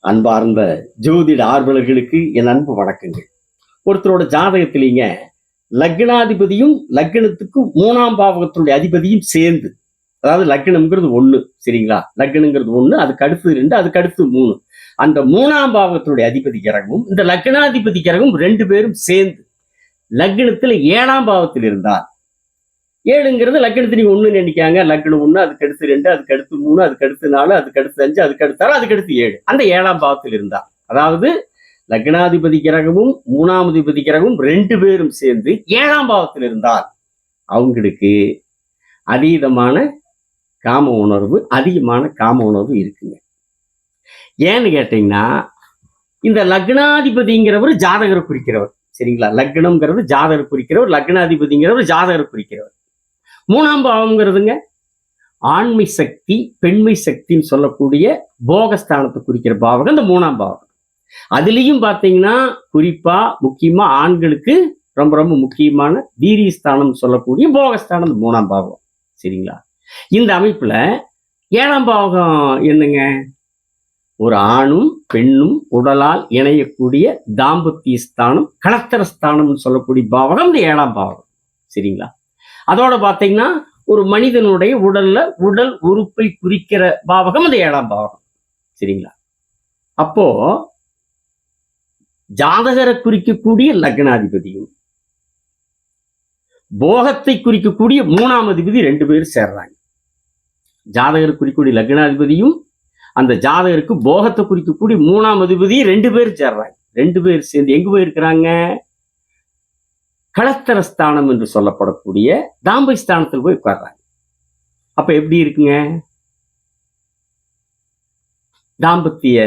அன்பார்ந்த ஜோதிட ஆர்வலர்களுக்கு என் அன்பு வணக்கங்கள். ஒருத்தரோட ஜாதகத்திலேங்க லக்னாதிபதியும் லக்னத்துக்கு 3ஆம் பாவகத்தினுடைய அதிபதியும் சேர்ந்து, அதாவது லக்னம்ங்கிறது 1, சரிங்களா? லக்னங்கிறது 1, அதுக்கு அடுத்து 2, அதுக்கு அடுத்து 3. அந்த 3ஆம் பாவகத்தினுடைய அதிபதி கிரகமும் இந்த லக்னாதிபதி கிரகம் 2 பேரும் சேர்ந்து லக்னத்துல 7ஆம் பாவத்தில் இருந்தால், 7ங்கிறது லக்னத்தின் 1 நினைக்காங்க. லக்னம் 1, அதுக்கு அடுத்து 2, அதுக்கு அடுத்து 3, அதுக்கு அடுத்து 4, அதுக்கு அடுத்து 5, அதுக்கு அடுத்து 6, அதுக்கு அடுத்து 7. அந்த 7ஆம் பாவத்தில் இருந்தார், அதாவது லக்னாதிபதி கிரகமும் 3ஆம் அதிபதி கிரகமும் 2 பேரும் சேர்ந்து 7ஆம் பாவத்தில் இருந்தால் அவங்களுக்கு அதீதமான காம உணர்வு, அதிகமான காம உணர்வு இருக்குங்க. ஏன்னு கேட்டீங்கன்னா, இந்த லக்னாதிபதிங்கிறவர் ஜாதகரை குறிக்கிறவர், சரிங்களா? லக்னம்ங்கிறது ஜாதகரை குறிக்கிறவர், லக்னாதிபதிங்கிறவர் ஜாதகரை குறிக்கிறவர். 3ஆம் பாவம்ங்கிறதுங்க ஆண்மை சக்தி, பெண்மை சக்தின்னு சொல்லக்கூடிய போகஸ்தானத்தை குறிக்கிற பாவகம் இந்த 3ஆம் பாவம். அதுலேயும் பார்த்தீங்கன்னா குறிப்பா முக்கியமா ஆண்களுக்கு ரொம்ப ரொம்ப முக்கியமான வீரியஸ்தானம் சொல்லக்கூடிய போகஸ்தானம் இந்த 3ஆம் பாவம், சரிங்களா? இந்த அமைப்புல 7ஆம் பாவகம் என்னங்க? ஒரு ஆணும் பெண்ணும் உடலால் இணையக்கூடிய தாம்பத்திய ஸ்தானம், கலத்தர ஸ்தானம் சொல்லக்கூடிய பாவகம் இந்த 7ஆம் பாவகம், சரிங்களா? அதோட பார்த்தீங்கன்னா ஒரு மனிதனுடைய உடல் உறுப்பை குறிக்கிற பாவகம் அந்த 7ஆம் பாவகம், சரிங்களா? அப்போ ஜாதகரை குறிக்கக்கூடிய லக்னாதிபதியும் போகத்தை குறிக்கக்கூடிய 3ஆம் அதிபதி 2 பேரும் சேர்றாங்க. ஜாதகரை குறிக்கக்கூடிய லக்னாதிபதியும் அந்த ஜாதகருக்கு போகத்தை குறிக்கக்கூடிய 3ஆம் அதிபதி 2 பேரும் சேர்றாங்க. 2 பேர் சேர்ந்து எங்க போயிருக்கிறாங்க? களத்திரஸ்தானம் என்று சொல்லப்படக்கூடிய தாம்பத்திய ஸ்தானத்தில் போய் உட்கார்றாங்க. அப்ப எப்படி இருக்குங்க? தாம்பத்திய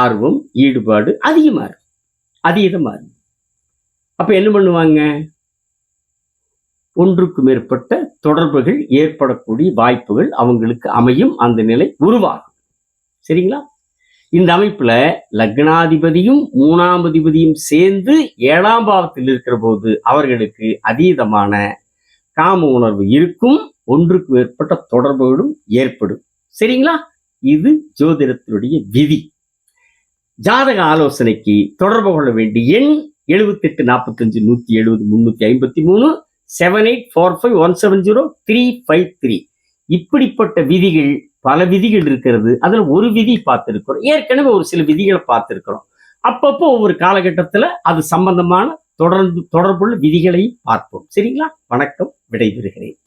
ஆர்வம், ஈடுபாடு அதிகமா இருக்கு, அதீதமா இருக்கு. அப்ப என்ன பண்ணுவாங்க? ஒன்றுக்கு மேற்பட்ட தொடர்புகள் ஏற்படக்கூடிய வாய்ப்புகள் அவங்களுக்கு அமையும், அந்த நிலை உருவாகும், சரிங்களா? இந்த அமைப்புல லக்னாதிபதியும் 3ஆம் அதிபதியும் சேர்ந்து 7ஆம் பாவத்தில் இருக்கிற போது அவர்களுக்கு அதீதமான காம உணர்வு இருக்கும், ஒன்றுக்கு மேற்பட்ட தொடர்புகளும் ஏற்படும், சரிங்களா? இது ஜோதிடத்தினுடைய விதி. ஜாதக ஆலோசனைக்கு தொடர்பு கொள்ள வேண்டிய எண் 78 45 170 353 7845170353. இப்படிப்பட்ட விதிகள், பல விதிகள் இருக்கிறது. அதுல ஒரு விதி பார்த்திருக்கிறோம், ஏற்கனவே ஒரு சில விதிகளை பார்த்திருக்கிறோம். அப்பப்போ ஒவ்வொரு காலகட்டத்துல அது சம்பந்தமான தொடர்புள்ள விதிகளையும் பார்ப்போம், சரிங்களா? வணக்கம், விடைபெறுகிறேன்.